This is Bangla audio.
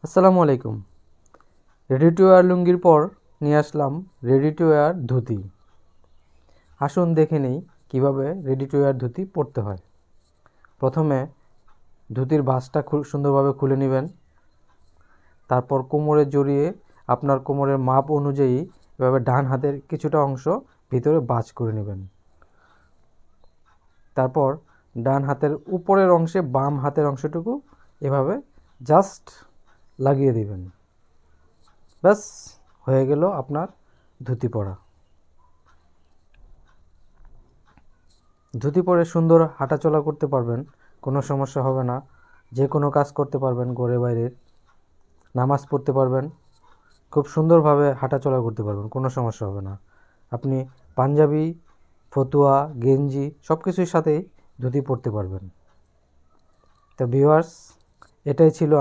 আসসালামু আলাইকুম। রেডি টু ওয়্যার লুঙ্গির পর নিয়ে আসলাম রেডি টু ওয়্যার ধুতি। আসুন দেখে নেই কীভাবে রেডি টু ওয়্যার ধুতি পরতে হয়। প্রথমে ধুতির ভাঁজটা সুন্দরভাবে খুলে নেবেন। তারপর কোমরে জড়িয়ে আপনার কোমরের মাপ অনুযায়ী এভাবে ডান হাতের কিছুটা অংশ ভিতরে ভাঁজ করে নেবেন। তারপর ডান হাতের উপরের অংশে বাম হাতের অংশটুকু এভাবে জাস্ট লাগিয়ে দিবেন। ব্যাস হয়ে গেল আপনার ধুতি পরা। ধুতি পরে সুন্দর হাঁটাচলা করতে পারবেন, কোনো সমস্যা হবে না। যে কোনো কাজ করতে পারবেন, ঘরে বাইরে নামাজ পড়তে পারবেন, খুব সুন্দরভাবে হাঁটাচলা করতে পারবেন, কোনো সমস্যা হবে না। আপনি পাঞ্জাবি, ফতুয়া, গেঞ্জি সব কিছুর সাথেই ধুতি পরতে পারবেন। তো ভিউয়ার্স, এটাই ছিল